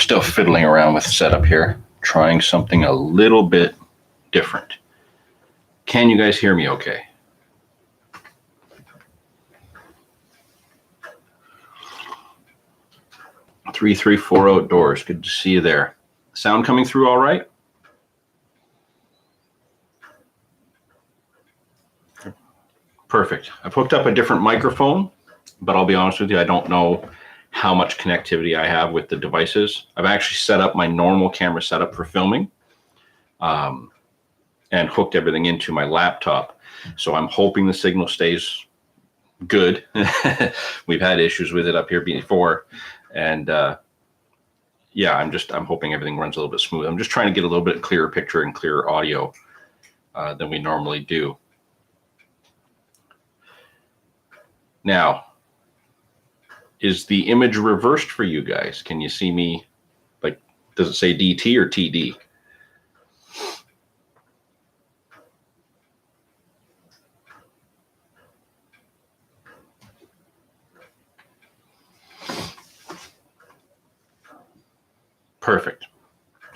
still fiddling around with setup here, trying something a little bit different. Can you guys hear me okay? Three, 4 outdoors. Good to see you there. Sound coming through all right? Perfect. I've hooked up a different microphone, but I'll be honest with you, I don't know how much connectivity I have with the devices. I've actually set up my normal camera setup for filming and hooked everything into my laptop. So I'm hoping the signal stays good. We've had issues with it up here before. And yeah, I'm hoping everything runs a little bit smooth. I'm just trying to get a little bit clearer picture and clearer audio than we normally do. Now, is the image reversed for you guys? Can you see me? Like, does it say DT or TD? Perfect.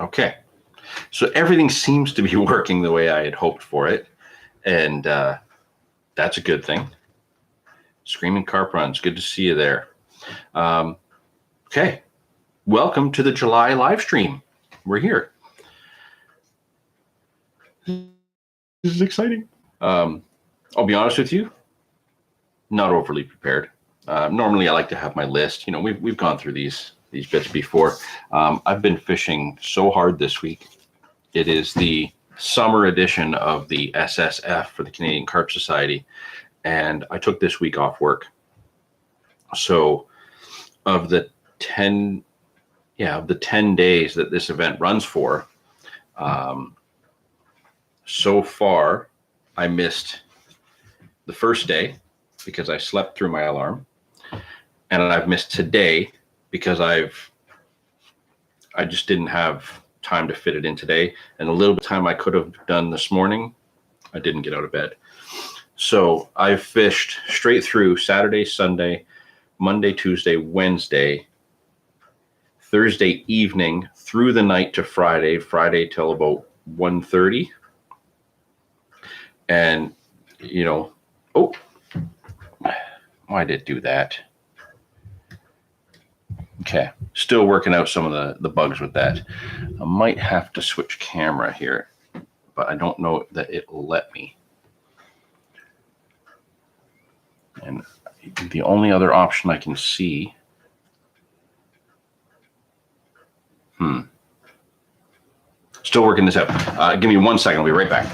Okay. So everything seems to be working the way I had hoped for it. And that's a good thing. Screaming Carp runs. Good to see you there. Okay. Welcome to the July live stream. We're here. This is exciting. I'll be honest with you, not overly prepared. Normally I like to have my list. You know, we've gone through these bits before. I've been fishing so hard this week. It is the summer edition of the SSF for the Canadian Carp Society. And I took this week off work. So of the 10 days that this event runs for, so far I missed the first day because I slept through my alarm. And I've missed today because I just didn't have time to fit it in today. And a little bit of time I could have done this morning, I didn't get out of bed. So I've fished straight through Saturday, Sunday, Monday, Tuesday, Wednesday, Thursday evening through the night to Friday till about 1:30. And, you know, oh, why did it do that? Okay, still working out some of the bugs with that. I might have to switch camera here, but I don't know that it'll let me. And the only other option I can see, still working this out. Give me 1 second, I'll be right back.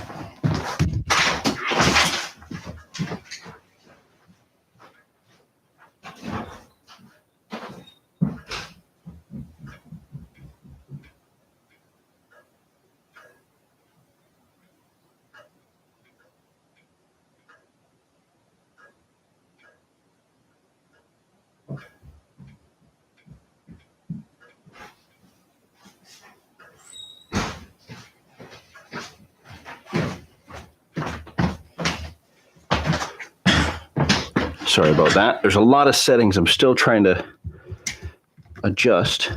Sorry about that. There's a lot of settings I'm still trying to adjust.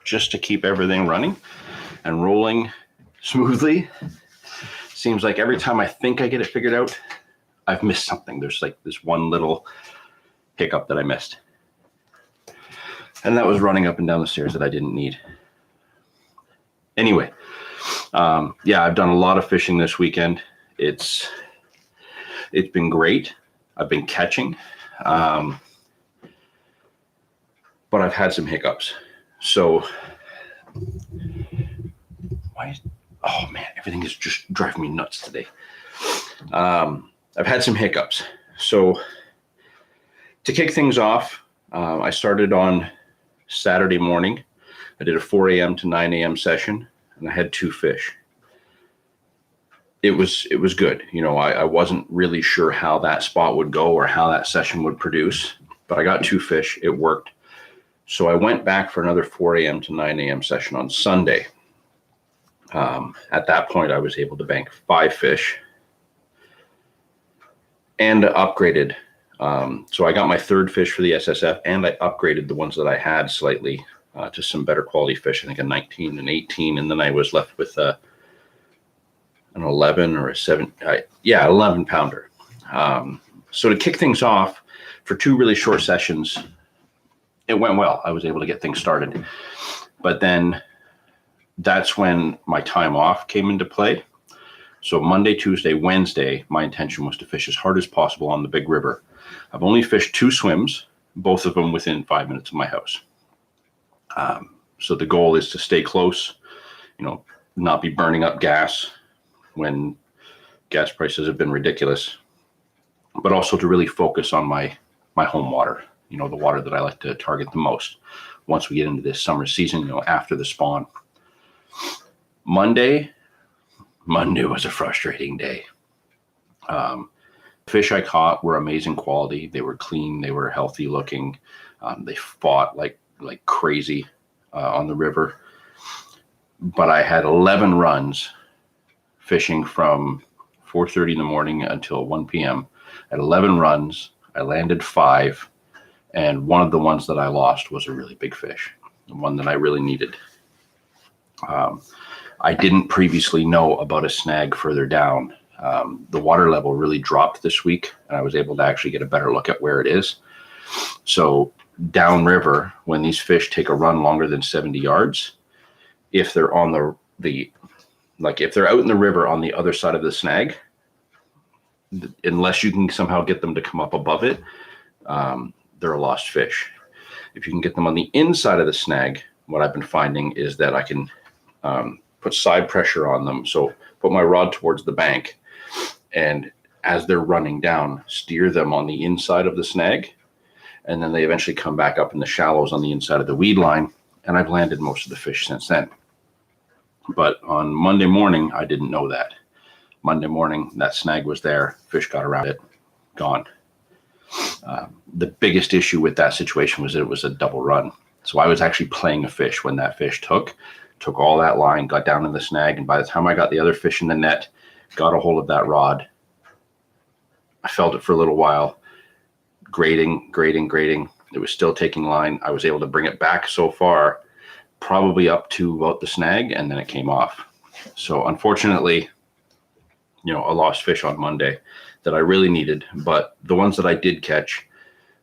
Just to keep everything running and rolling smoothly. Seems like every time I think I get it figured out, I've missed something. There's like this one little hiccup that I missed. And that was running up and down the stairs that I didn't need. Anyway, yeah, I've done a lot of fishing this weekend. It's been great. I've been catching, but I've had some hiccups. So, oh man, everything is just driving me nuts today. I've had some hiccups. So to kick things off, I started on Saturday morning. I did a 4 a.m. to 9 a.m. session, and I had 2 fish. It was good. You know, I wasn't really sure how that spot would go or how that session would produce, but I got 2 fish. It worked. So I went back for another 4 a.m. to 9 a.m. session on Sunday. At that point, I was able to bank 5 fish and upgraded So I got my third fish for the SSF, and I upgraded the ones that I had slightly to some better quality fish. I think a 19 and 18, and then I was left with an 11 or a 7. 11 pounder. So to kick things off, for 2 really short sessions, it went well. I was able to get things started. But then that's when my time off came into play. So Monday, Tuesday, Wednesday, my intention was to fish as hard as possible on the big river. I've only fished 2 swims, both of them within 5 minutes of my house. So the goal is to stay close, not be burning up gas when gas prices have been ridiculous, but also to really focus on my home water, the water that I like to target the most once we get into this summer season, after the spawn. Monday was a frustrating day. Fish I caught were amazing quality. They were clean. They were healthy looking. They fought like crazy on the river. But I had 11 runs fishing from 4:30 in the morning until 1 p.m. At 11 runs, I landed 5. And one of the ones that I lost was a really big fish, the one that I really needed. I didn't previously know about a snag further down. The water level really dropped this week, and I was able to actually get a better look at where it is. So downriver, when these fish take a run longer than 70 yards, if they're on if they're out in the river on the other side of the snag, unless you can somehow get them to come up above it, they're a lost fish. If you can get them on the inside of the snag, what I've been finding is that I can put side pressure on them. So put my rod towards the bank, and as they're running down, steer them on the inside of the snag, and then they eventually come back up in the shallows on the inside of the weed line, and I've landed most of the fish since then. But on Monday morning, I didn't know that. Monday morning, that snag was there, fish got around it, gone. The biggest issue with that situation was that it was a double run. So I was actually playing a fish when that fish took all that line, got down in the snag, and by the time I got the other fish in the net, got a hold of that rod, I felt it for a little while, grating. It was still taking line. I was able to bring it back so far, probably up to about the snag, and then it came off. So unfortunately, a lost fish on Monday that I really needed, but the ones that I did catch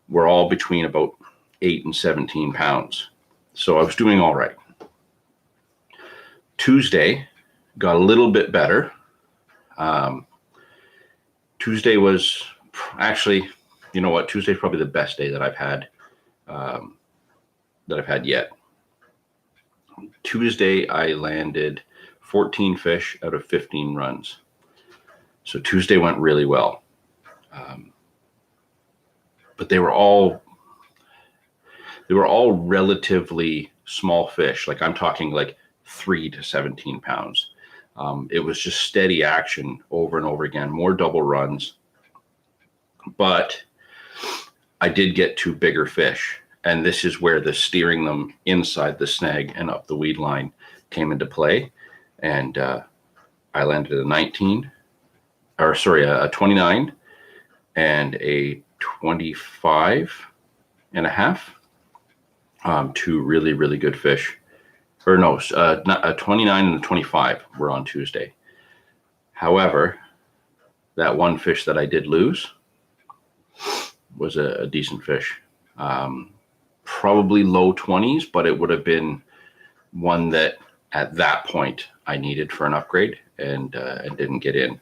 were all between about 8 and 17 pounds. So I was doing all right. Tuesday got a little bit better. Tuesday was actually, Tuesday's probably the best day that I've had yet. Tuesday, I landed 14 fish out of 15 runs. So Tuesday went really well. But they were all relatively small fish. Like I'm talking like 3 to 17 pounds. It was just steady action over and over again, more double runs. But I did get 2 bigger fish. And this is where the steering them inside the snag and up the weed line came into play. And I landed a 29 and a 25 and a half. 2 really, really good fish. Or no, a 29 and a 25 were on Tuesday. However, that one fish that I did lose was a decent fish. Probably low 20s, but it would have been one that at that point I needed for an upgrade and didn't get in.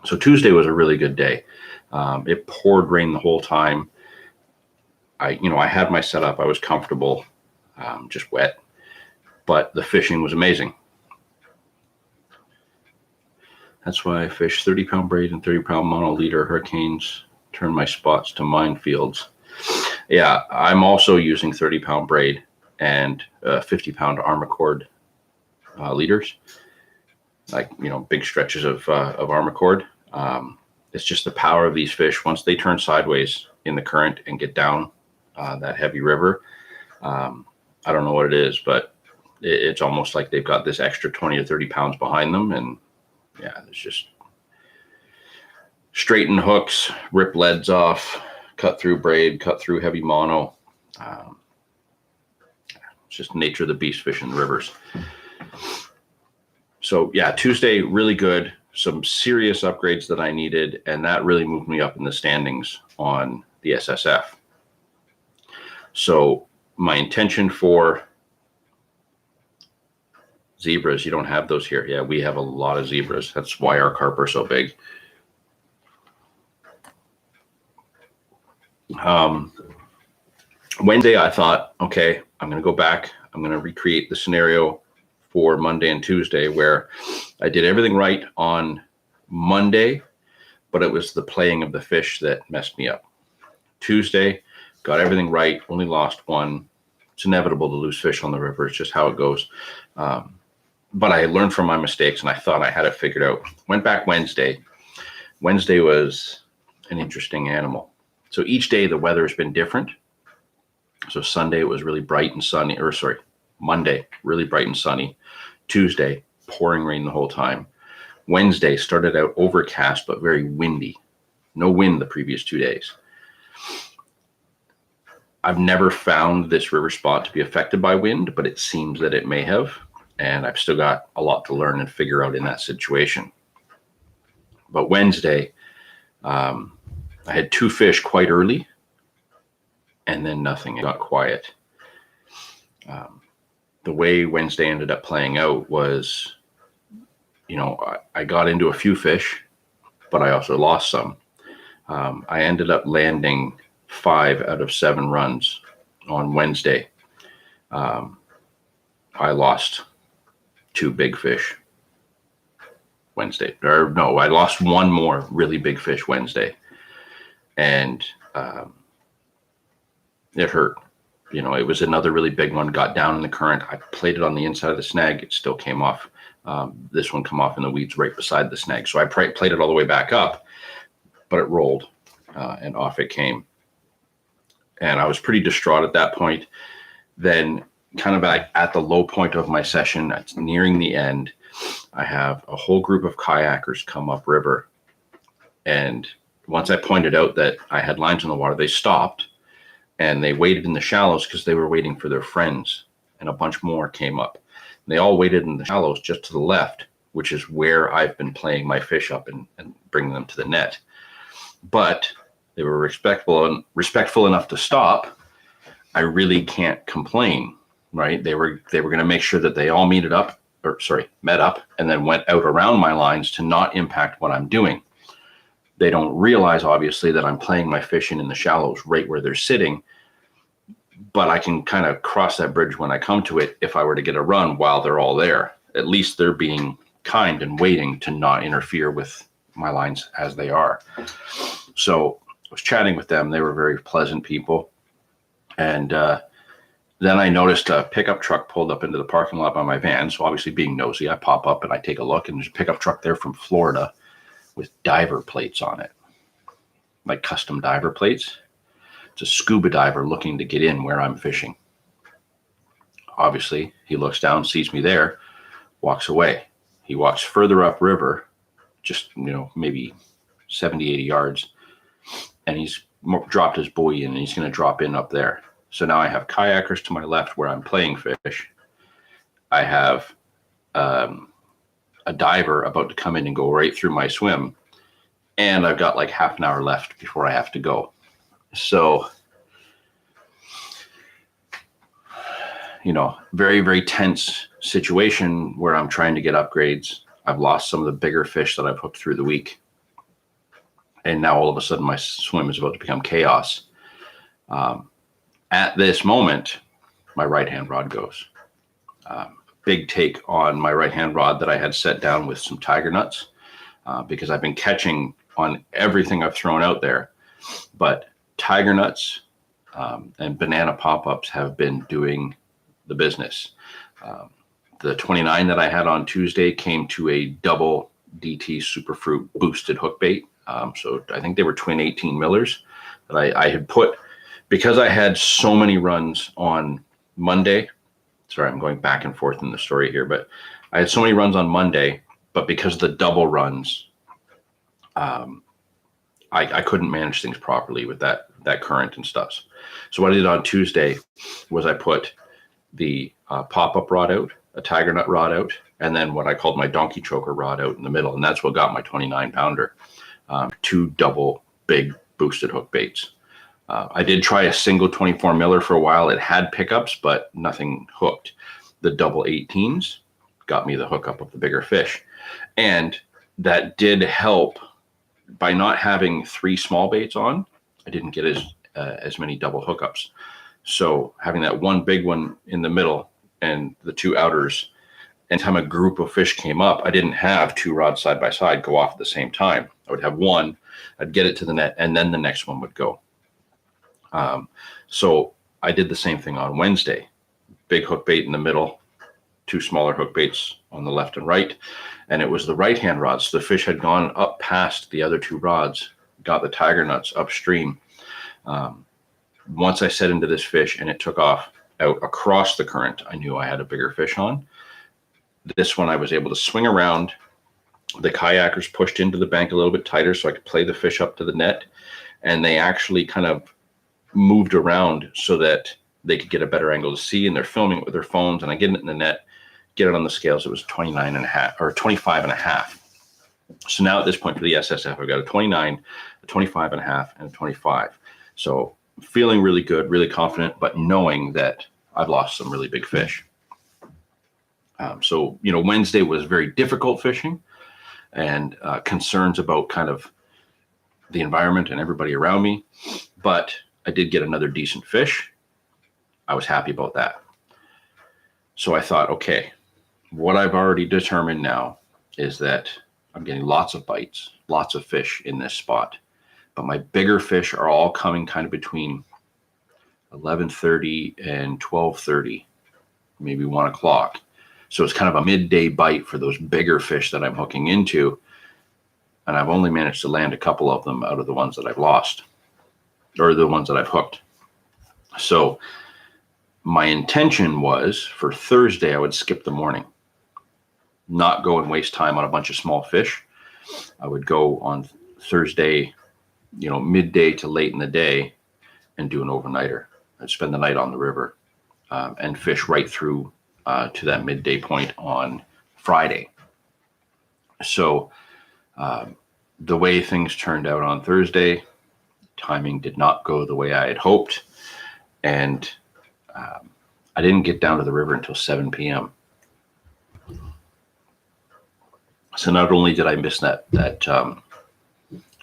So Tuesday was a really good day. It poured rain the whole time. I had my setup. I was comfortable, just wet, but the fishing was amazing. That's why I fish 30-pound braid and 30-pound monoliter hurricanes, turn my spots to minefields. Yeah, I'm also using 30-pound braid and 50-pound Armacord leaders, like, big stretches of Armacord. It's just the power of these fish. Once they turn sideways in the current and get down that heavy river, I don't know what it is, but it's almost like they've got this extra 20 or 30 pounds behind them. And yeah, it's straighten hooks, rip leads off, cut through braid, cut through heavy mono. It's just nature of the beast fishing the rivers. So yeah, Tuesday, really good. Some serious upgrades that I needed, and that really moved me up in the standings on the SSF. So my intention for zebras, you don't have those here. Yeah, we have a lot of zebras. That's why our carp are so big. Wednesday, I thought, okay, I'm going to go back. I'm going to recreate the scenario for Monday and Tuesday where I did everything right on Monday, but it was the playing of the fish that messed me up. Tuesday, got everything right, only lost one. It's inevitable to lose fish on the river. It's just how it goes. But I learned from my mistakes, and I thought I had it figured out. Went back Wednesday. Wednesday was an interesting animal. So each day the weather has been different. So Sunday it was really bright and sunny, or sorry, Monday, really bright and sunny. Tuesday, pouring rain the whole time. Wednesday started out overcast, but very windy. No wind the previous 2 days. I've never found this river spot to be affected by wind, but it seems that it may have. And I've still got a lot to learn and figure out in that situation. But Wednesday, I had 2 fish quite early, and then nothing. It got quiet. The way Wednesday ended up playing out was, I got into a few fish, but I also lost some. I ended up landing 5 out of 7 runs on Wednesday. I lost 2 big fish Wednesday. Or no, I lost 1 more really big fish Wednesday. And it hurt. It was another really big one, got down in the current. I played it on the inside of the snag. It still came off. This one come off in the weeds right beside the snag. So I played it all the way back up, but it rolled and off it came. And I was pretty distraught at that point. Then kind of at the low point of my session, it's nearing the end, I have a whole group of kayakers come up river. And once I pointed out that I had lines in the water, they stopped and they waited in the shallows because they were waiting for their friends. And a bunch more came up. And they all waited in the shallows just to the left, which is where I've been playing my fish up and bringing them to the net. But they were respectful enough to stop. I really can't complain, right? They were going to make sure that they all met up, and then went out around my lines to not impact what I'm doing. They don't realize, obviously, that I'm playing my fish in the shallows right where they're sitting, but I can kind of cross that bridge when I come to it if I were to get a run while they're all there. At least they're being kind and waiting to not interfere with my lines as they are. So I was chatting with them. They were very pleasant people. And then I noticed a pickup truck pulled up into the parking lot by my van. So obviously being nosy, I pop up and I take a look, and there's a pickup truck there from Florida with diver plates on it, like custom diver plates. It's a scuba diver looking to get in where I'm fishing. Obviously, he looks down, sees me there, walks away. He walks further upriver, just, maybe 70, 80 yards, and he's dropped his buoy in, and he's going to drop in up there. So now I have kayakers to my left where I'm playing fish. I have a diver about to come in and go right through my swim. And I've got like half an hour left before I have to go. So, very, very tense situation where I'm trying to get upgrades. I've lost some of the bigger fish that I've hooked through the week. And now all of a sudden my swim is about to become chaos. At this moment, my right-hand rod goes. Big take on my right-hand rod that I had set down with some tiger nuts because I've been catching on everything I've thrown out there. But tiger nuts and banana pop-ups have been doing the business. The 29 that I had on Tuesday came to a double DT Superfruit boosted hook bait. So I think they were twin 18 millers that I had put, because I had so many runs on Monday. Sorry, I'm going back and forth in the story here, but I had so many runs on Monday, but because of the double runs, I couldn't manage things properly with that current and stuff. So what I did on Tuesday was I put the pop-up rod out, a tiger nut rod out, and then what I called my donkey choker rod out in the middle. And that's what got my 29 pounder, 2 double big boosted hook baits. I did try a single 24 miller for a while. It had pickups, but nothing hooked. The double 18s got me the hookup of the bigger fish. And that did help by not having 3 small baits on. I didn't get as many double hookups. So having that one big one in the middle and the 2 outers, anytime a group of fish came up, I didn't have 2 rods side by side go off at the same time. I would have one, I'd get it to the net, and then the next one would go. So I did the same thing on Wednesday. Big hook bait in the middle, 2 smaller hook baits on the left and right. And it was the right-hand rods. So the fish had gone up past the other 2 rods, got the tiger nuts upstream. Once I set into this fish and it took off out across the current, I knew I had a bigger fish on. This one I was able to swing around. The kayakers pushed into the bank a little bit tighter so I could play the fish up to the net. And they actually kind of moved around so that they could get a better angle to see, and they're filming it with their phones, and I get it in the net, get it on the scales. It was 29.5 or 25.5. So now at this point for the SSF, I've got a 29, a 25.5, and a 25. So feeling really good, really confident, but knowing that I've lost some really big fish. So, Wednesday was very difficult fishing, and concerns about kind of the environment and everybody around me, but I did get another decent fish. I was happy about that. So I thought, okay, what I've already determined now is that I'm getting lots of bites, lots of fish in this spot, but my bigger fish are all coming kind of between 11:30 and 12:30, maybe 1 o'clock. So it's kind of a midday bite for those bigger fish that I'm hooking into. And I've only managed to land a couple of them out of the ones that I've lost, or the ones that I've hooked. So my intention was for Thursday, I would skip the morning, not go and waste time on a bunch of small fish. I would go on Thursday, midday to late in the day and do an overnighter. I'd spend the night on the river and fish right through to that midday point on Friday. So the way things turned out on Thursday, timing did not go the way I had hoped. And I didn't get down to the river until 7 p.m. So not only did I miss that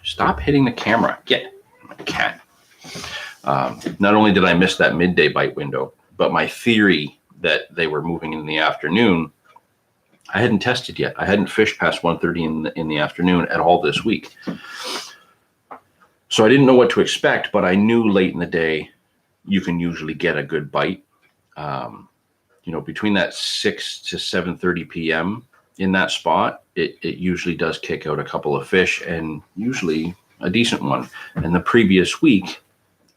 stop hitting the camera, get my cat. Not only did I miss that midday bite window, but my theory that they were moving in the afternoon, I hadn't tested yet. I hadn't fished past 1:30 in the afternoon at all this week. So I didn't know what to expect, but I knew late in the day you can usually get a good bite. Between that 6 to 7:30 p.m. in that spot, it usually does kick out a couple of fish, and usually a decent one. And the previous week,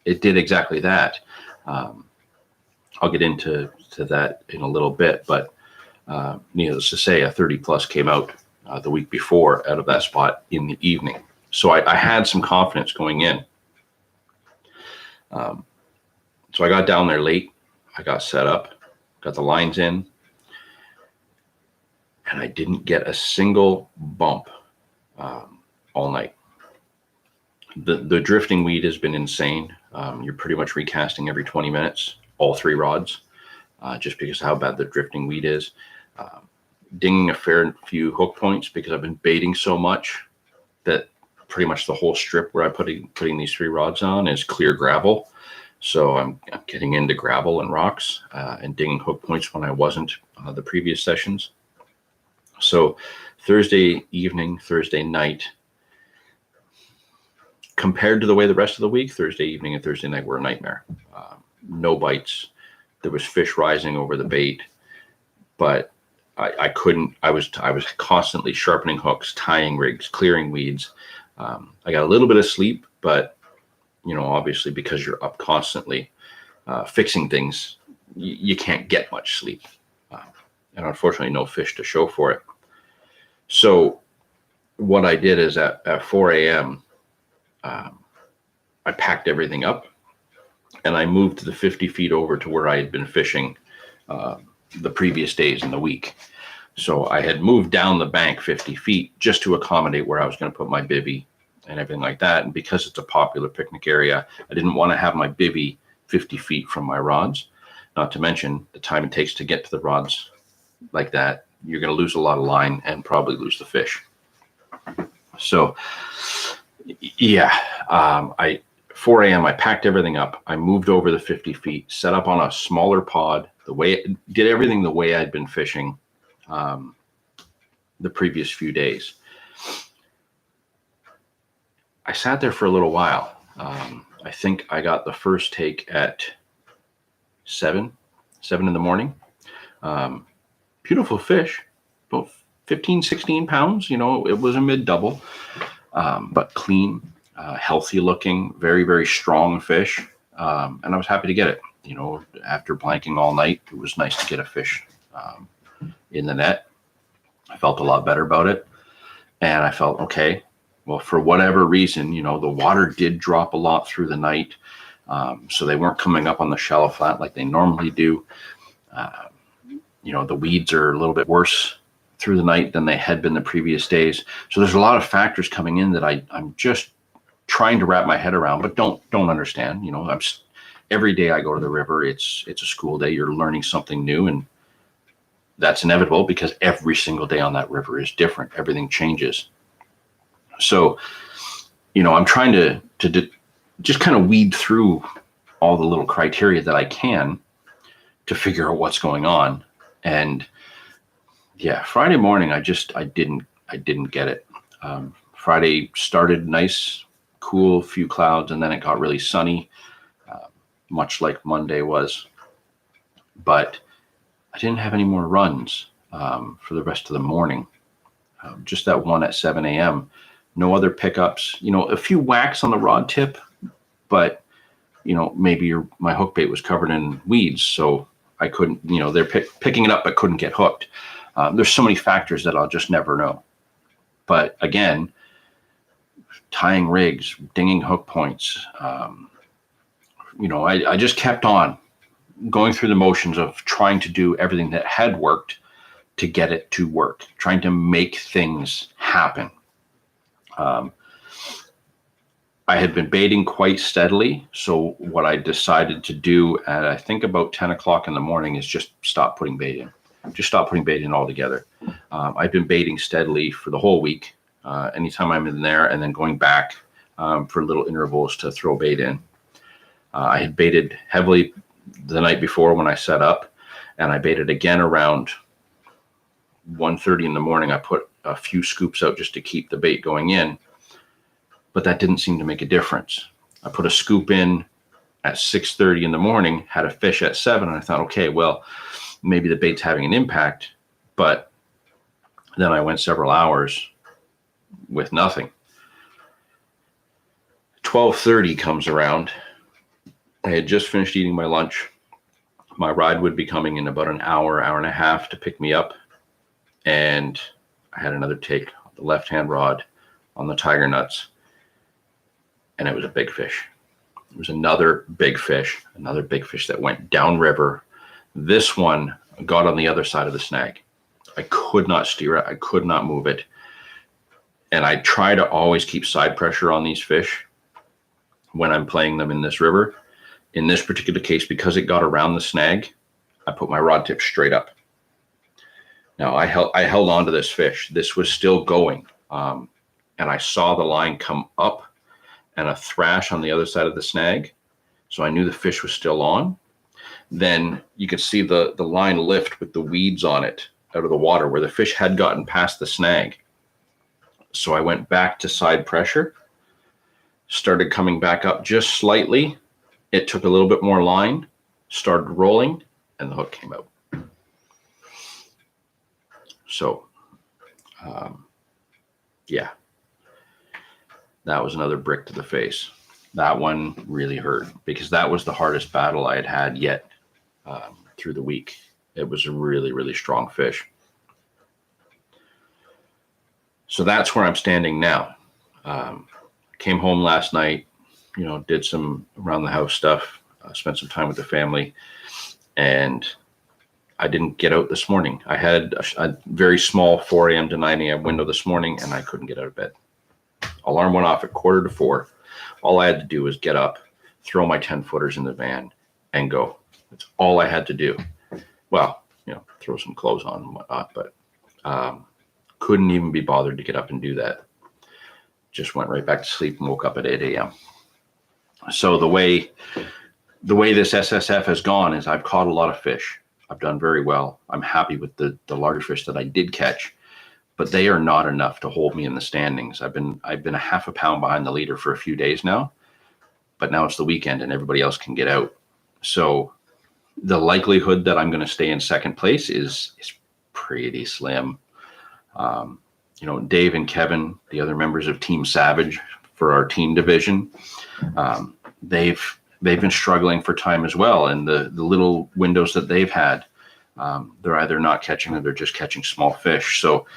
it did exactly that. I'll get into that in a little bit, but needless to say, a 30 plus came out the week before out of that spot in the evening. So I had some confidence going in. So I got down there late. I got set up, got the lines in, and I didn't get a single bump all night. The drifting weed has been insane. You're pretty much recasting every 20 minutes, all 3 rods, just because of how bad the drifting weed is. Dinging a fair few hook points because I've been baiting so much that pretty much the whole strip where I'm putting these 3 rods on is clear gravel. So I'm getting into gravel and rocks and dinging hook points when I wasn't the previous sessions. So Thursday evening, Thursday night, compared to the way the rest of the week, Thursday evening and Thursday night were a nightmare. No bites. There was fish rising over the bait, but I couldn't. I was constantly sharpening hooks, tying rigs, clearing weeds. I got a little bit of sleep, but obviously because you're up constantly fixing things, you can't get much sleep. And unfortunately, no fish to show for it. So what I did is at 4 a.m., I packed everything up and I moved the 50 feet over to where I had been fishing the previous days in the week. So I had moved down the bank 50 feet just to accommodate where I was going to put my bivvy and everything like that. And because it's a popular picnic area, I didn't want to have my bivvy 50 feet from my rods, not to mention the time it takes to get to the rods like that. You're going to lose a lot of line and probably lose the fish. So yeah, 4 a.m. I packed everything up. I moved over the 50 feet, set up on a smaller pod, did everything the way I'd been fishing the previous few days. I sat there for a little while. I think I got the first take at 7 in the morning. Beautiful fish, about 15, 16 pounds. You know, it was a mid double, but clean, healthy looking, very, very strong fish. And I was happy to get it. You know, after blanking all night, it was nice to get a fish in the net. I felt a lot better about it. And I felt, okay, well, for whatever reason, you know, the water did drop a lot through the night. So they weren't coming up on the shallow flat like they normally do. You know, the weeds are a little bit worse through the night than they had been the previous days. So there's a lot of factors coming in that I'm just trying to wrap my head around, but don't understand. You know, every day I go to the river, it's a school day. You're learning something new, and that's inevitable because every single day on that river is different. Everything changes. So, you know, I'm trying to just kind of weed through all the little criteria that I can to figure out what's going on. And yeah, Friday morning, I didn't get it. Friday started nice, cool, few clouds, and then it got really sunny, much like Monday was. But I didn't have any more runs for the rest of the morning. Just that one at 7 a.m. No other pickups. You know, a few whacks on the rod tip, but you know, maybe my hook bait was covered in weeds, so I couldn't. You know, they're picking it up but couldn't get hooked. There's so many factors that I'll just never know. But again, tying rigs, dinging hook points. You know, I just kept on going through the motions of trying to do everything that had worked to get it to work, trying to make things happen. I had been baiting quite steadily. So what I decided to do at, I think about 10 o'clock in the morning, is just stop putting bait in. Just stop putting bait in altogether. I've been baiting steadily for the whole week. Anytime I'm in there, and then going back for little intervals to throw bait in. I had baited heavily the night before when I set up, and I baited again around 1:30 in the morning. I put a few scoops out just to keep the bait going in, but that didn't seem to make a difference. I put a scoop in at 6:30 in the morning, had a fish at 7, and I thought, okay, well, maybe the bait's having an impact, but then I went several hours with nothing. 12:30 comes around. I had just finished eating my lunch. My ride would be coming in about an hour and a half to pick me up. And I had another take on the left-hand rod on the tiger nuts. And it was a big fish. It was another big fish that went downriver. This one got on the other side of the snag. I could not steer it. I could not move it. And I try to always keep side pressure on these fish when I'm playing them in this river. In this particular case, because it got around the snag, I put my rod tip straight up. Now I held on to this fish. This was still going. And I saw the line come up and a thrash on the other side of the snag. So I knew the fish was still on. Then you could see the line lift with the weeds on it out of the water where the fish had gotten past the snag. So I went back to side pressure, started coming back up just slightly. It took a little bit more line, started rolling, and the hook came out. So, yeah, that was another brick to the face. That one really hurt because that was the hardest battle I had yet through the week. It was a really, really strong fish. So that's where I'm standing now. came home last night, did some around the house stuff, spent some time with the family, and I didn't get out this morning. I had a very small 4 a.m. to 9 a.m. window this morning, and I couldn't get out of bed. Alarm went off at 3:45. All I had to do was get up, throw my 10-footers in the van, and go. That's all I had to do. Well, throw some clothes on and whatnot, but couldn't even be bothered to get up and do that. Just went right back to sleep and woke up at 8 a.m. So the way this SSF has gone is I've caught a lot of fish. I've done very well. I'm happy with the larger fish that I did catch, but they are not enough to hold me in the standings. I've been a half a pound behind the leader for a few days now, but now it's the weekend and everybody else can get out. So the likelihood that I'm going to stay in second place is pretty slim. Dave and Kevin, the other members of Team Savage for our team division, they've been struggling for time as well. And the little windows that they've had, they're either not catching or they're just catching small fish. So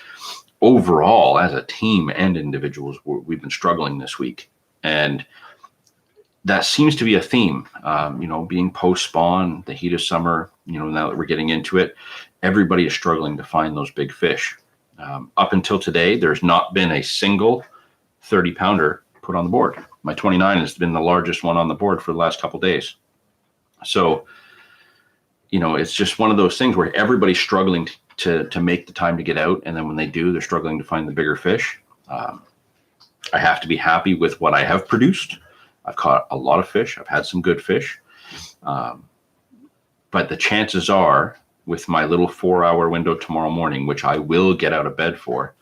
overall, as a team and individuals, we've been struggling this week. And that seems to be a theme, being post-spawn, the heat of summer, now that we're getting into it, everybody is struggling to find those big fish. Up until today, there's not been a single 30-pounder put on the board. My 29 has been the largest one on the board for the last couple of days. So, it's just one of those things where everybody's struggling to make the time to get out. And then when they do, they're struggling to find the bigger fish. I have to be happy with what I have produced. I've caught a lot of fish. I've had some good fish. But the chances are, with my little 4-hour window tomorrow morning, which I will get out of bed for,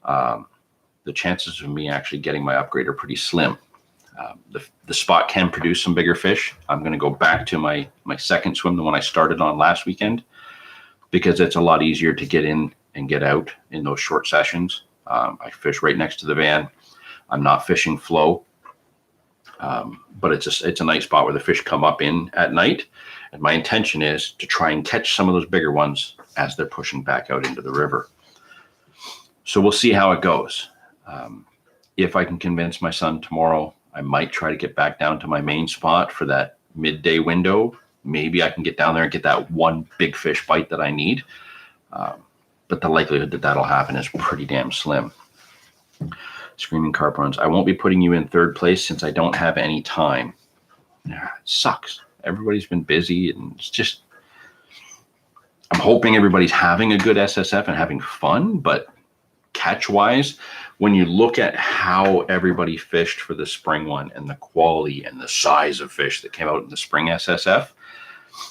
the chances of me actually getting my upgrade are pretty slim. The spot can produce some bigger fish. I'm going to go back to my second swim, the one I started on last weekend, because it's a lot easier to get in and get out in those short sessions. I fish right next to the van. I'm not fishing flow, but it's a nice spot where the fish come up in at night. And my intention is to try and catch some of those bigger ones as they're pushing back out into the river. So we'll see how it goes. If I can convince my son tomorrow, I might try to get back down to my main spot for that midday window. Maybe I can get down there and get that one big fish bite that I need. But the likelihood that that'll happen is pretty damn slim. Screaming Carp runs. I won't be putting you in third place since I don't have any time. Yeah, it sucks. Everybody's been busy, and it's just, I'm hoping everybody's having a good SSF and having fun, but catch-wise, when you look at how everybody fished for the spring one and the quality and the size of fish that came out in the spring SSF,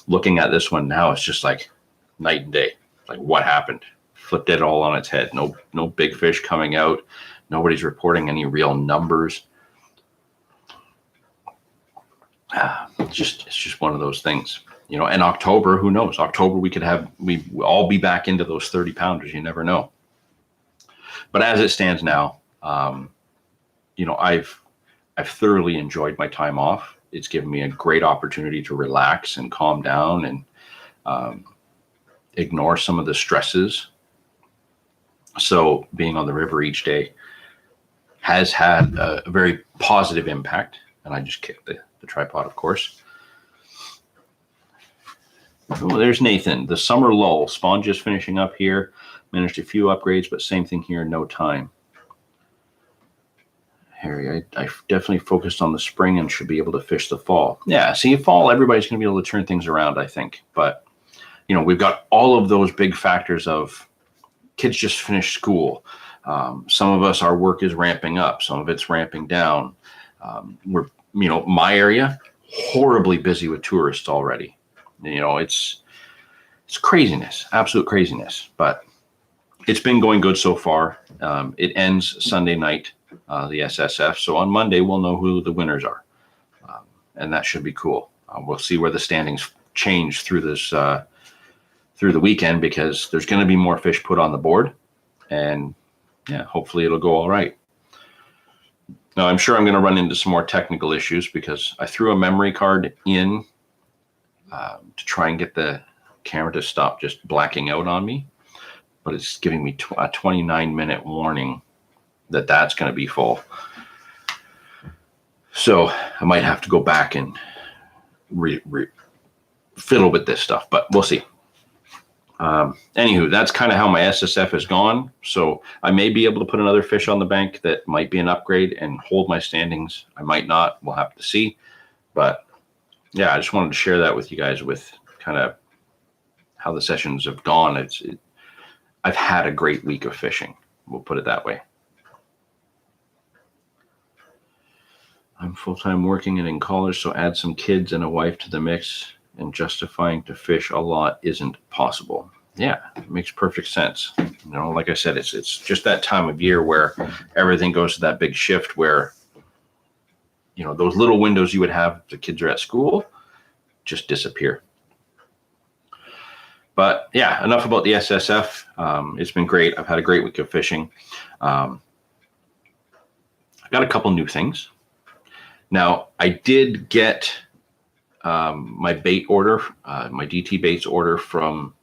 looking at this one now, it's just like night and day. Like, what happened? Flipped it all on its head. No big fish coming out. Nobody's reporting any real numbers. It's just one of those things, and October, who knows? October, we all be back into those 30-pounders. You never know. But as it stands now, I've thoroughly enjoyed my time off. It's given me a great opportunity to relax and calm down and ignore some of the stresses. So being on the river each day has had a very positive impact. And I just kicked the tripod, of course. Oh, there's Nathan. The summer lull. Spawn just finishing up here. Managed a few upgrades, but same thing here, no time. Harry, I definitely focused on the spring and should be able to fish the fall. Yeah, see, fall, everybody's going to be able to turn things around, I think. But, we've got all of those big factors of kids just finished school. Some of us, our work is ramping up. Some of it's ramping down. We're, my area, horribly busy with tourists already. It's craziness, absolute craziness. But it's been going good so far. It ends Sunday night, the SSF. So on Monday, we'll know who the winners are. And that should be cool. We'll see where the standings change through the weekend, because there's going to be more fish put on the board. And yeah, hopefully it'll go all right. Now, I'm sure I'm going to run into some more technical issues because I threw a memory card in to try and get the camera to stop just blacking out on me. But it's giving me a 29-minute warning that that's going to be full. So I might have to go back and fiddle with this stuff, but we'll see. Anywho, that's kind of how my SSF has gone. So I may be able to put another fish on the bank that might be an upgrade and hold my standings. I might not. We'll have to see. But yeah, I just wanted to share that with you guys with kind of how the sessions have gone. I've had a great week of fishing. We'll put it that way. I'm full-time working and in college, so add some kids and a wife to the mix, and justifying to fish a lot isn't possible. Yeah, it makes perfect sense. You know, like I said, it's just that time of year where everything goes to that big shift where, you know, those little windows you would have if the kids are at school just disappear. But yeah, enough about the SSF. It's been great. I've had a great week of fishing. I got a couple new things. Now, I did get my bait order, my DT baits order from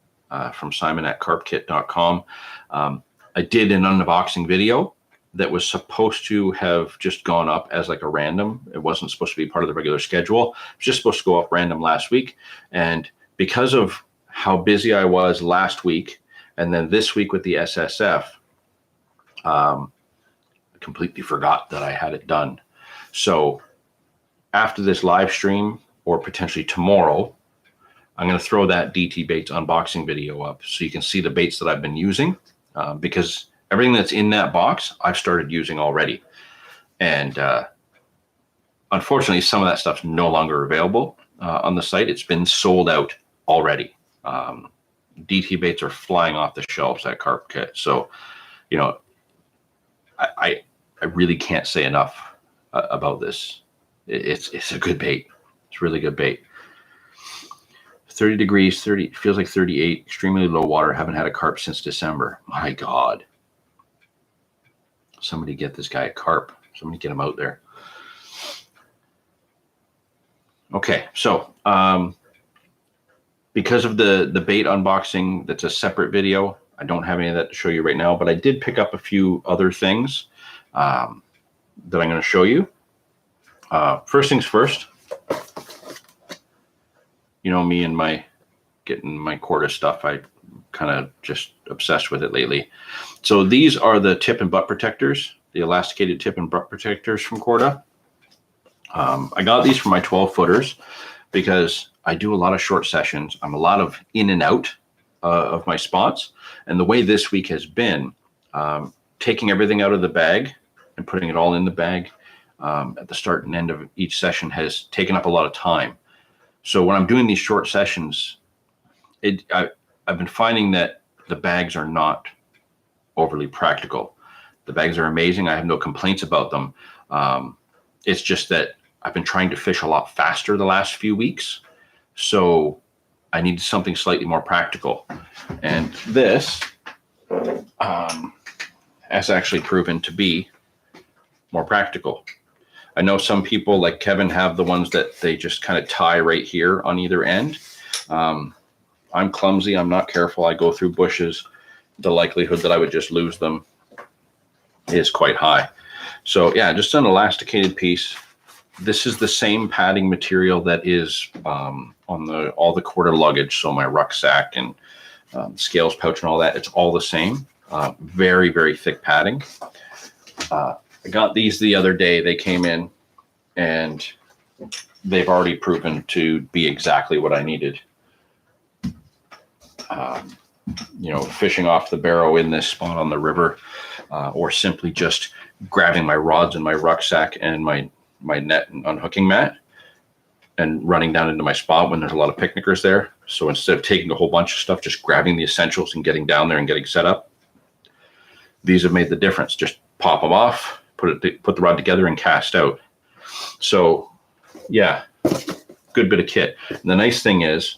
Simon at carpkit.com. I did an unboxing video that was supposed to have just gone up as like a random. It wasn't supposed to be part of the regular schedule. It was just supposed to go up random last week. And because of how busy I was last week, and then this week with the SSF, I completely forgot that I had it done. So after this live stream, or potentially tomorrow, I'm going to throw that DT baits unboxing video up so you can see the baits that I've been using, because everything that's in that box I've started using already. And unfortunately, some of that stuff's no longer available on the site. It's been sold out already. DT baits are flying off the shelves at Carp Kit. So, you know, I really can't say enough about this. It's a good bait. It's really good bait. 30 degrees, feels like 38, extremely low water. Haven't had a carp since December. My God. Somebody get this guy a carp. Somebody get him out there. Okay, so because of the bait unboxing, that's a separate video. I don't have any of that to show you right now, but I did pick up a few other things that I'm going to show you. First things first, you know me and my getting my Corda stuff. I kind of just obsessed with it lately. So these are the tip and butt protectors, the elasticated tip and butt protectors from Corda. I got these for my 12 footers because I do a lot of short sessions. I'm a lot of in and out of my spots. And the way this week has been, taking everything out of the bag and putting it all in the bag at the start and end of each session has taken up a lot of time. So when I'm doing these short sessions, I've been finding that the bags are not overly practical. The bags are amazing. I have no complaints about them. It's just that I've been trying to fish a lot faster the last few weeks. So I need something slightly more practical. And this has actually proven to be more practical. I know some people like Kevin have the ones that they just kind of tie right here on either end. I'm clumsy. I'm not careful. I go through bushes. The likelihood that I would just lose them is quite high. So yeah, just an elasticated piece. This is the same padding material that is on all the Corda luggage. So my rucksack and scales pouch and all that, it's all the same. Very, very thick padding. I got these the other day. They came in and they've already proven to be exactly what I needed. You know, fishing off the barrow in this spot on the river, or simply just grabbing my rods and my rucksack and my net and unhooking mat and running down into my spot when there's a lot of picnickers there. So instead of taking a whole bunch of stuff, just grabbing the essentials and getting down there and getting set up. These have made the difference. Just pop them off, put the rod together and cast out. So yeah, good bit of kit. And the nice thing is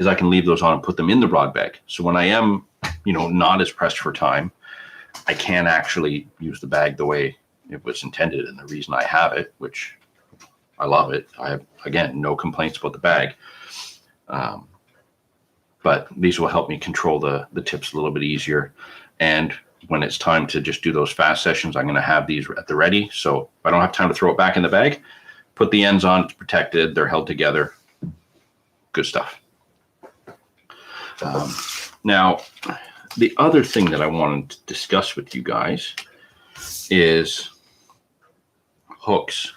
I can leave those on and put them in the rod bag. So when I am, you know, not as pressed for time, I can actually use the bag the way it was intended. And the reason I have it, which I love it, I have, again, no complaints about the bag. But these will help me control the tips a little bit easier. And when it's time to just do those fast sessions, I'm going to have these at the ready. So if I don't have time to throw it back in the bag, put the ends on, it's protected, they're held together. Good stuff. Now, the other thing that I wanted to discuss with you guys is hooks.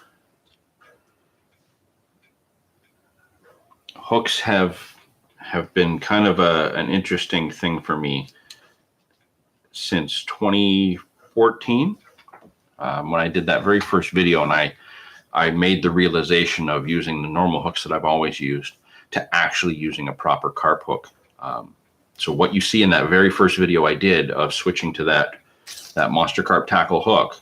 Hooks have been kind of an interesting thing for me since 2014, when I did that very first video, and I made the realization of using the normal hooks that I've always used to actually using a proper carp hook. So what you see in that very first video I did of switching to that monster carp tackle hook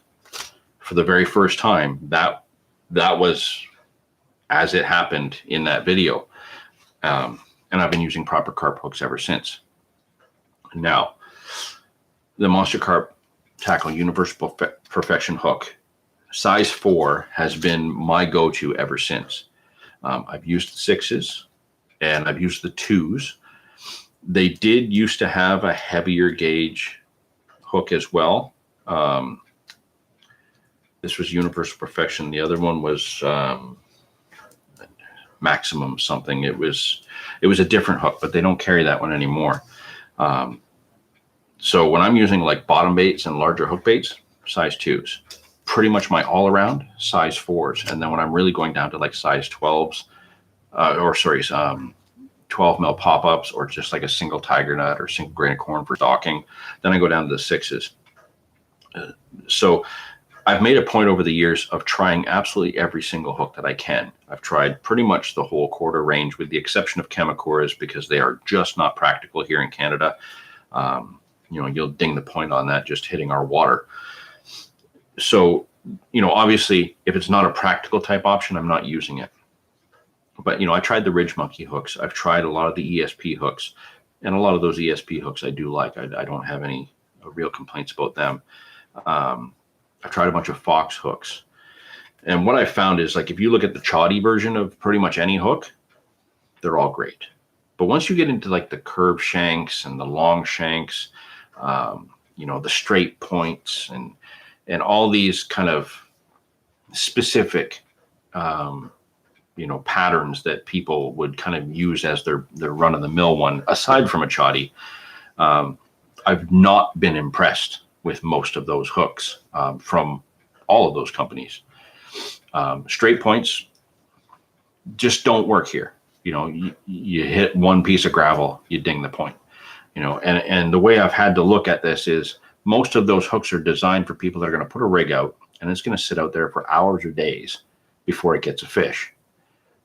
for the very first time, that was as it happened in that video. And I've been using proper carp hooks ever since. Now, the monster carp tackle universal perfection hook size 4 has been my go-to ever since. I've used the 6s and I've used the 2s. They did used to have a heavier gauge hook as well. This was universal perfection. The other one was maximum something. It was a different hook, but they don't carry that one anymore. So when I'm using like bottom baits and larger hook baits, size 2s. Pretty much my all around size 4s. And then when I'm really going down to like size 12s, 12 mil pop-ups, or just like a single tiger nut or single grain of corn for stalking, then I go down to the 6s. So I've made a point over the years of trying absolutely every single hook that I can. I've tried pretty much the whole quarter range with the exception of Chemicoras, because they are just not practical here in Canada. You'll ding the point on that just hitting our water. So, obviously, if it's not a practical type option, I'm not using it. But, I tried the Ridge Monkey hooks. I've tried a lot of the ESP hooks. And a lot of those ESP hooks I do like. I don't have any real complaints about them. I've tried a bunch of Fox hooks. And what I found is, like, if you look at the Choddy version of pretty much any hook, they're all great. But once you get into, like, the curved shanks and the long shanks, the straight points and all these kind of specific, patterns that people would kind of use as their run-of-the-mill one, aside from a Choddy, I've not been impressed with most of those hooks from all of those companies. Straight points just don't work here. You hit one piece of gravel, you ding the point. And the way I've had to look at this is most of those hooks are designed for people that are going to put a rig out and it's going to sit out there for hours or days before it gets a fish.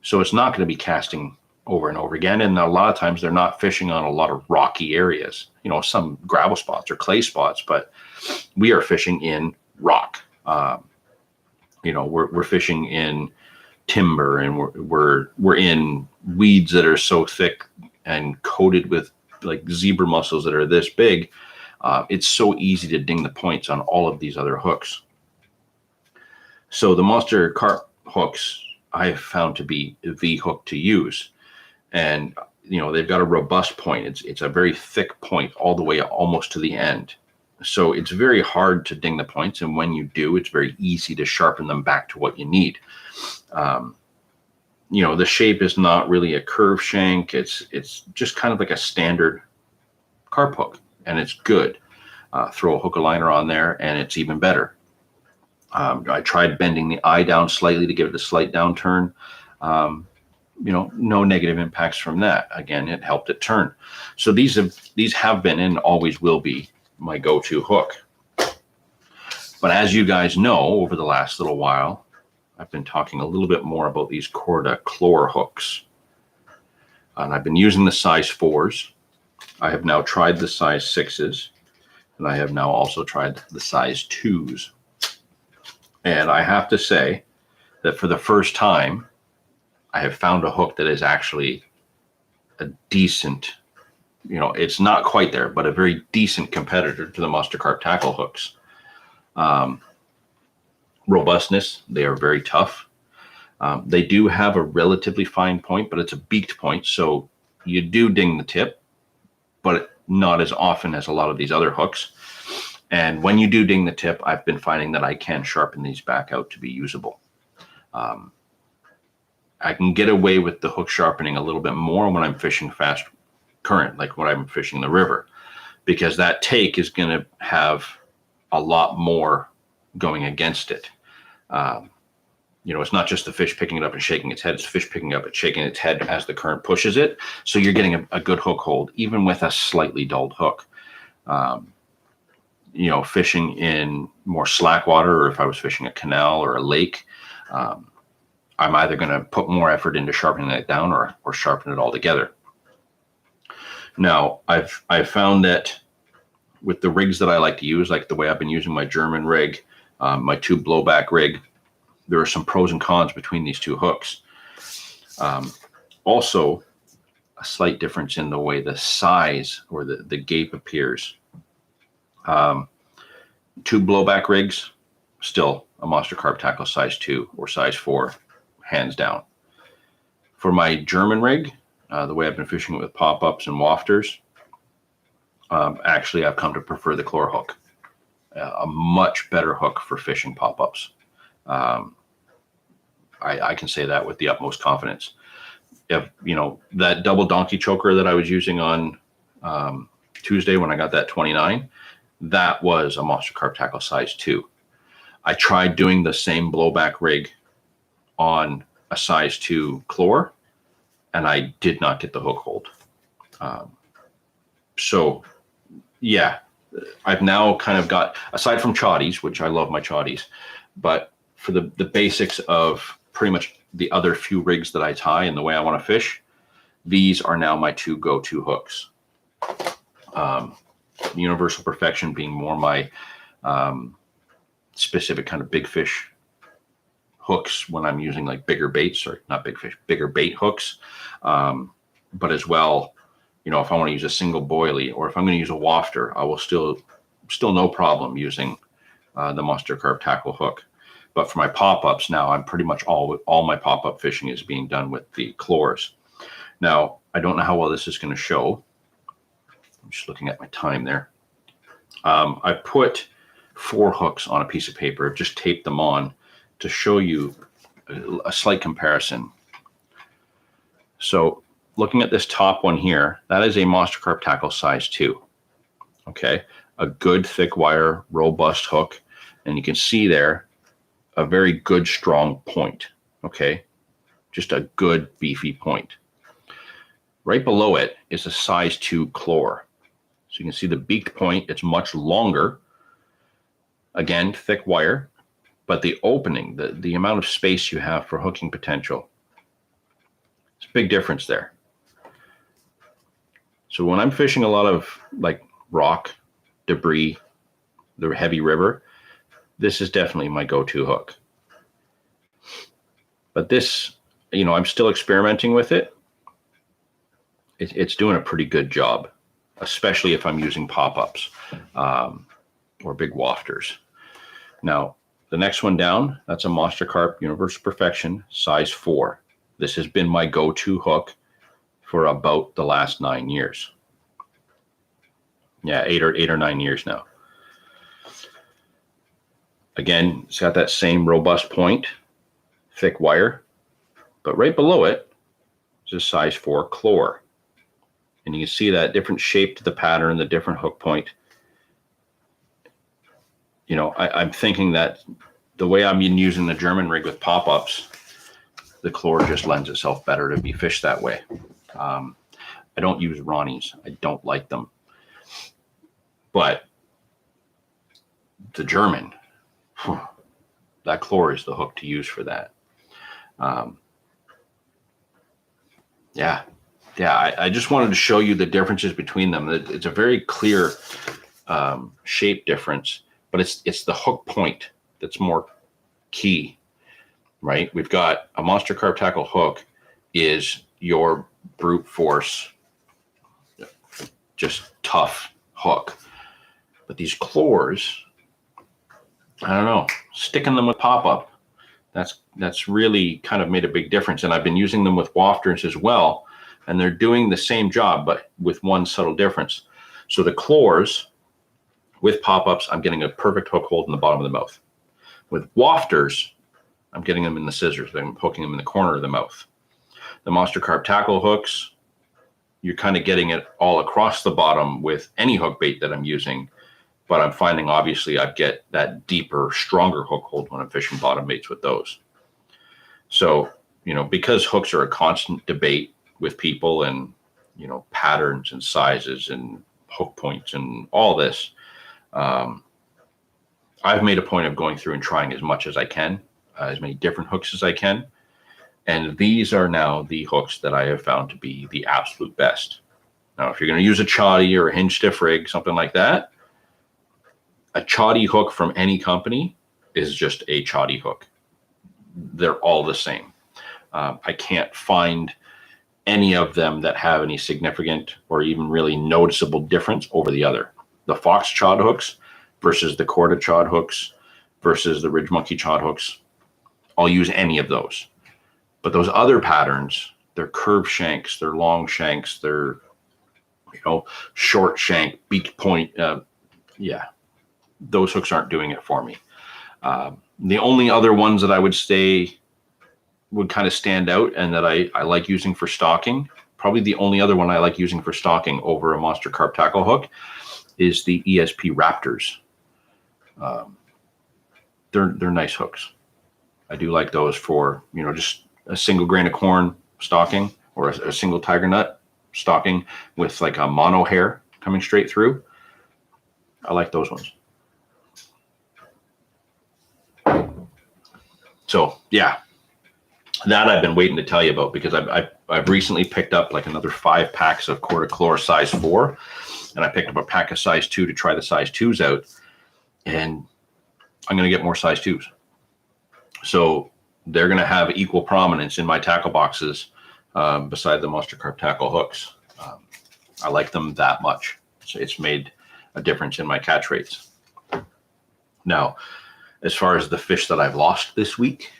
So it's not going to be casting over and over again. And a lot of times they're not fishing on a lot of rocky areas, some gravel spots or clay spots, but we are fishing in rock. We're fishing in timber, and we're in weeds that are so thick and coated with like zebra mussels that are this big. It's so easy to ding the points on all of these other hooks. So the monster carp hooks I have found to be the hook to use. And, they've got a robust point. It's a very thick point all the way almost to the end. So it's very hard to ding the points. And when you do, it's very easy to sharpen them back to what you need. The shape is not really a curved shank. It's just kind of like a standard carp hook, and it's good. Throw a hook aligner on there and it's even better. I tried bending the eye down slightly to give it a slight downturn. No negative impacts from that. Again, it helped it turn. So these have been and always will be my go-to hook. But as you guys know, over the last little while, I've been talking a little bit more about these Corda Chlor hooks. And I've been using the size 4s. I have now tried the size 6s. And I have now also tried the size 2s. And I have to say that for the first time, I have found a hook that is actually a decent, it's not quite there, but a very decent competitor to the monster carp tackle hooks. Robustness, they are very tough. They do have a relatively fine point, but it's a beaked point. So you do ding the tip, but not as often as a lot of these other hooks. And when you do ding the tip, I've been finding that I can sharpen these back out to be usable. I can get away with the hook sharpening a little bit more when I'm fishing fast current, like when I'm fishing the river, because that take is going to have a lot more going against it. It's not just the fish picking it up and shaking its head. It's the fish picking up and shaking its head as the current pushes it. So you're getting a good hook hold, even with a slightly dulled hook. Fishing in more slack water, or if I was fishing a canal or a lake, I'm either going to put more effort into sharpening it down or sharpen it all together. Now, I've found that with the rigs that I like to use, like the way I've been using my German rig, my tube blowback rig, there are some pros and cons between these two hooks. Also, a slight difference in the way the size or the gape appears. Tube blowback rigs, still a Monster Carp tackle size 2 or size 4, hands down. For my German rig, the way I've been fishing it with pop-ups and wafters, actually I've come to prefer the Chlor hook. A much better hook for fishing pop-ups. I can say that with the utmost confidence. If that double donkey choker that I was using on Tuesday when I got that 29, that was a Monster Carp tackle size 2. I tried doing the same blowback rig on a size 2 Chlor, and I did not get the hook hold. So yeah, I've now kind of got, aside from chotties, which I love my chotties, but for the basics of pretty much the other few rigs that I tie and the way I want to fish, these are now my 2 go-to hooks. Universal Perfection being more my specific kind of big fish hooks when I'm using like bigger baits, or not big fish, bigger bait hooks. But as well, if I want to use a single boilie, or if I'm going to use a wafter, I will still no problem using the Monster Carp tackle hook. But for my pop-ups now, I'm pretty much all my pop-up fishing is being done with the Chlors. Now, I don't know how well this is going to show. I'm just looking at my time there. I put 4 hooks on a piece of paper, just taped them on to show you a slight comparison. So looking at this top one here, that is a Monster Carp tackle size 2. Okay, a good thick wire, robust hook, and you can see there a very good strong point. Okay, just a good beefy point. Right below it is a size 2 Chlor. So you can see the beaked point, it's much longer. Again, thick wire, but the opening, the amount of space you have for hooking potential, it's a big difference there. So when I'm fishing a lot of like rock, debris, the heavy river, this is definitely my go-to hook. But this, I'm still experimenting with it. It's doing a pretty good job, especially if I'm using pop-ups or big wafters. Now, the next one down, that's a Monster Carp Universal Perfection size 4. This has been my go-to hook for about the last 9 years. Yeah, 8 or 9 years now. Again, it's got that same robust point, thick wire, but right below it is a size 4 Chlor. And you can see that different shape to the pattern, the different hook point. I'm thinking that the way I'm using the German rig with pop-ups, the Chlor just lends itself better to be fished that way. I don't use Ronnies. I don't like them. But the German, that Chlor is the hook to use for that. I just wanted to show you the differences between them. It's a very clear shape difference, but it's the hook point that's more key, right? We've got a Monster Carp tackle hook is your brute force, just tough hook. But these Chlors, I don't know, sticking them with pop-up, that's really kind of made a big difference. And I've been using them with wafters as well, and they're doing the same job, but with one subtle difference. So the Chlors, With pop-ups, I'm getting a perfect hook hold in the bottom of the mouth. With wafters, I'm getting them in the scissors. I'm hooking them in the corner of the mouth. The Monster Carp tackle hooks, you're kind of getting it all across the bottom with any hook bait that I'm using. But I'm finding, obviously, I get that deeper, stronger hook hold when I'm fishing bottom baits with those. So, because hooks are a constant debate with people and, patterns and sizes and hook points and all this, I've made a point of going through and trying as much as I can, as many different hooks as I can. And these are now the hooks that I have found to be the absolute best. Now, if you're going to use a choddy or a hinge stiff rig, something like that, a choddy hook from any company is just a choddy hook. They're all the same. I can't find any of them that have any significant or even really noticeable difference over the other. The Fox chod hooks versus the Corda chod hooks versus the Ridge Monkey chod hooks. I'll use any of those. But those other patterns, they're curved shanks, they're long shanks, they're, short shank, beak point. Those hooks aren't doing it for me. The only other ones that I would say would kind of stand out and that I like using for stocking, probably the only other one I like using for stocking over a Monster Carp tackle hook is the ESP Raptors. They're nice hooks. I do like those for, just a single grain of corn stocking or a single tiger nut stocking with like a mono hair coming straight through. I like those ones. So yeah, that I've been waiting to tell you about because I've recently picked up like another 5 packs of Cortichlor size 4, and I picked up a pack of size 2 to try the size 2s out, and I'm going to get more size 2s. So they're going to have equal prominence in my tackle boxes beside the Monster Carp tackle hooks. I like them that much. So it's made a difference in my catch rates. Now, as far as the fish that I've lost this week,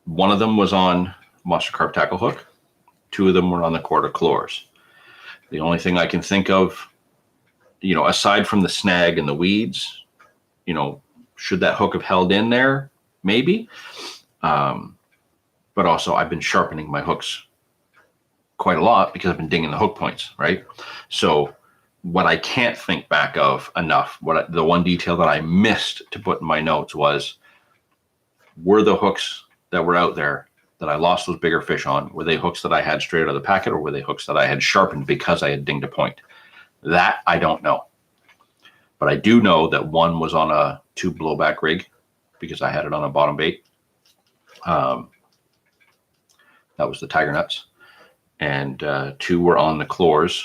one of them was on Monster Carp tackle hook. 2 of them were on the Cortichlors. The only thing I can think of, aside from the snag and the weeds, should that hook have held in there? Maybe. But also I've been sharpening my hooks quite a lot because I've been dinging the hook points, right? So what I can't think back of enough, the one detail that I missed to put in my notes was, were the hooks that were out there that I lost those bigger fish on, were they hooks that I had straight out of the packet, or were they hooks that I had sharpened because I had dinged a point? That I don't know. But I do know that one was on a tube blowback rig because I had it on a bottom bait. That was the tiger nuts. And 2 were on the Chlors.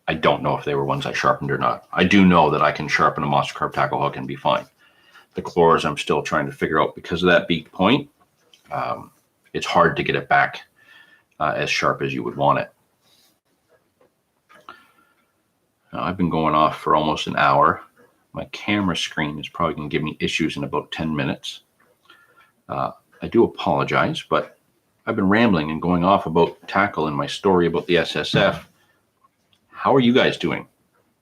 I don't know if they were ones I sharpened or not. I do know that I can sharpen a Monster Carp tackle hook and be fine. The Chlors I'm still trying to figure out because of that beak point. It's hard to get it back as sharp as you would want it. Now, I've been going off for almost an hour. My camera screen is probably going to give me issues in about 10 minutes. I do apologize, but I've been rambling and going off about tackle and my story about the SSF. How are you guys doing?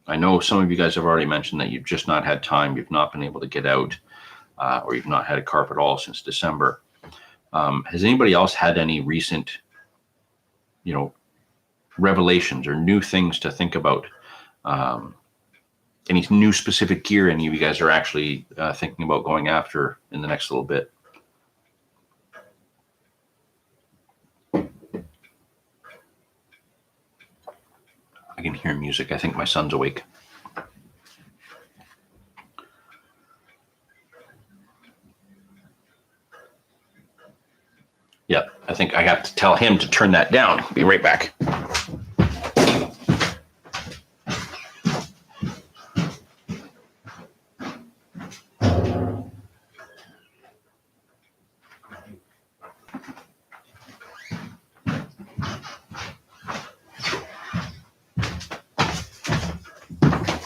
I know some of you guys have already mentioned that you've just not had time. You've not been able to get out, or you've not had a carp at all since December. Has anybody else had any recent, revelations or new things to think about? Any new specific gear any of you guys are actually thinking about going after in the next little bit? I can hear music. I think my son's awake. Yep, I think I got to tell him to turn that down. Be right back.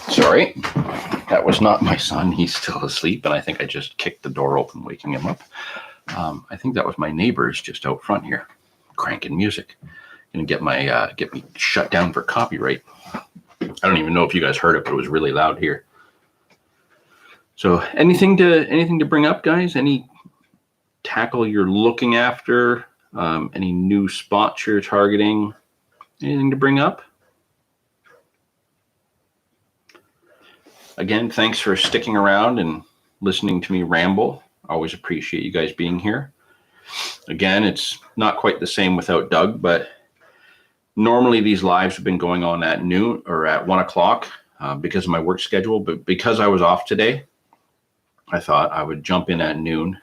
Sorry, that was not my son. He's still asleep, and I think I just kicked the door open, waking him up. I think that was my neighbors just out front here, cranking music. Gonna get me shut down for copyright. I don't even know if you guys heard it, but it was really loud here. So anything to bring up, guys? Any tackle you're looking after? Any new spots you're targeting? Anything to bring up? Again, thanks for sticking around and listening to me ramble. Always appreciate you guys being here. Again, it's not quite the same without Doug, but normally these lives have been going on at noon or at 1 o'clock because of my work schedule. But because I was off today, I thought I would jump in at noon.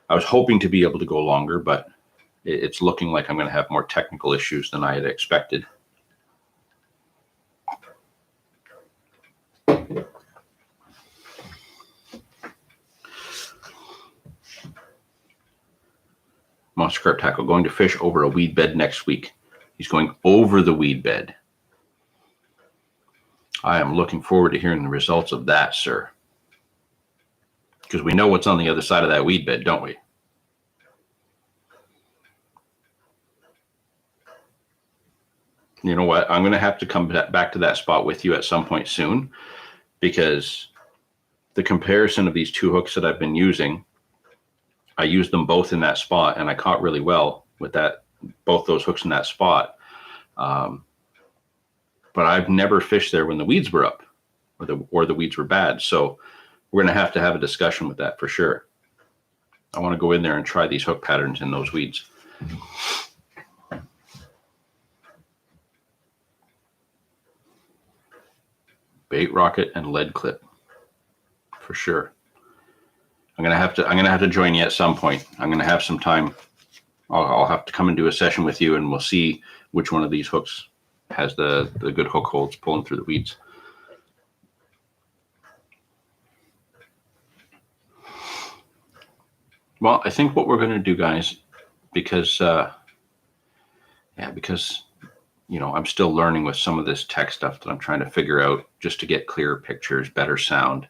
I was hoping to be able to go longer, but it's looking like I'm going to have more technical issues than I had expected. Monster Carp Tackle going to fish over a weed bed next week. He's going over the weed bed. I am looking forward to hearing the results of that, sir. Because we know what's on the other side of that weed bed, don't we? You know what? I'm going to have to come back to that spot with you at some point soon, because the comparison of these two hooks that I've been using, I used them both in that spot, and I caught really well with both those hooks in that spot. But I've never fished there when the weeds were up or the weeds were bad. So we're going to have a discussion with that for sure. I want to go in there and try these hook patterns in those weeds. Bait rocket and lead clip for sure. I'm gonna have to join you at some point. I'm gonna have some time. I'll have to come and do a session with you, and we'll see which one of these hooks has the good hook holds pulling through the weeds. Well, I think what we're gonna do, guys, because I'm still learning with some of this tech stuff that I'm trying to figure out just to get clearer pictures, better sound.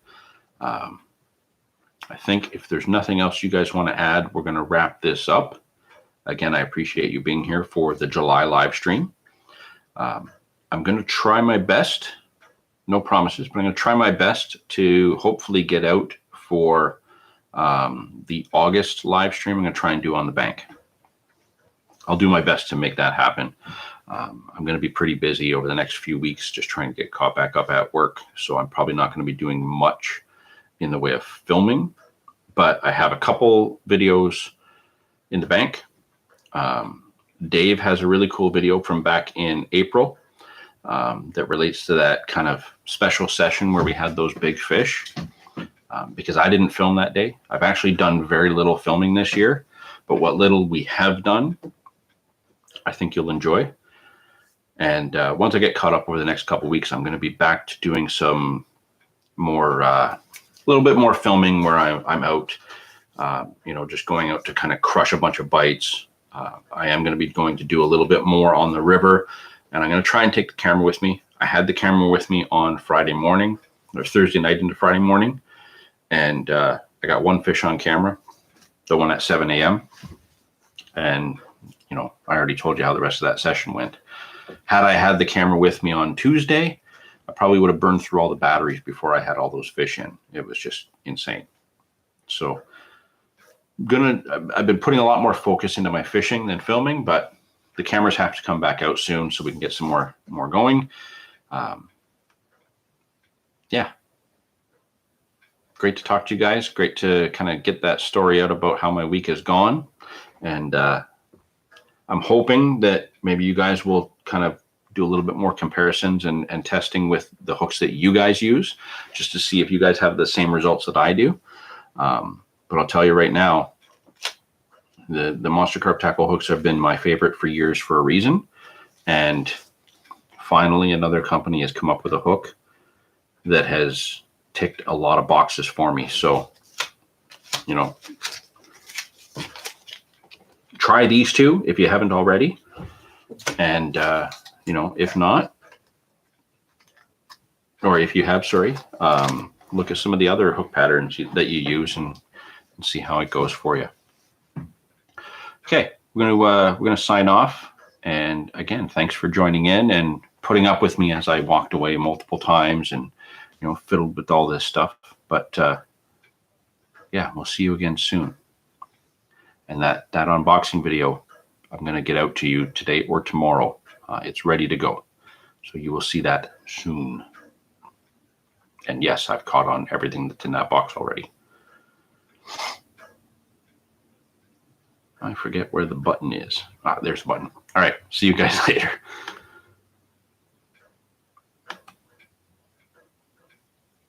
I think if there's nothing else you guys want to add, we're going to wrap this up. Again, I appreciate you being here for the July live stream. I'm going to try my best, no promises, but I'm going to try my best to hopefully get out for the August live stream. I'm going to try and do on the bank. I'll do my best to make that happen. I'm going to be pretty busy over the next few weeks just trying to get caught back up at work. So I'm probably not going to be doing much in the way of filming, but I have a couple videos in the bank. Dave has a really cool video from back in April that relates to that kind of special session where we had those big fish because I didn't film that day. I've actually done very little filming this year, but what little we have done, I think you'll enjoy. And once I get caught up over the next couple of weeks, I'm going to be back to doing some more, a little bit more filming where I'm out, just going out to kind of crush a bunch of bites. I am going to be going to do a little bit more on the river, and I'm going to try and take the camera with me. I had the camera with me on Friday morning, or Thursday night into Friday morning, and I got one fish on camera, the one at 7 a.m. And, I already told you how the rest of that session went. Had I had the camera with me on Tuesday, I probably would have burned through all the batteries before I had all those fish in. It was just insane. So I've been putting a lot more focus into my fishing than filming, but the cameras have to come back out soon so we can get some more going. Great to talk to you guys. Great to kind of get that story out about how my week has gone. And I'm hoping that maybe you guys will kind of do a little bit more comparisons and testing with the hooks that you guys use, just to see if you guys have the same results that I do. But I'll tell you right now, the Monster Carp tackle hooks have been my favorite for years for a reason. And finally, another company has come up with a hook that has ticked a lot of boxes for me. So, try these two if you haven't already. And, if not, or if you have, look at some of the other hook patterns that you use and see how it goes for you. Okay, we're gonna sign off. And again, thanks for joining in. And putting up with me as I walked away multiple times and, fiddled with all this stuff. But yeah, we'll see you again soon. And that unboxing video, I'm going to get out to you today or tomorrow. It's ready to go. So you will see that soon. And yes, I've caught on everything that's in that box already. I forget where the button is. There's the button. All right. See you guys later.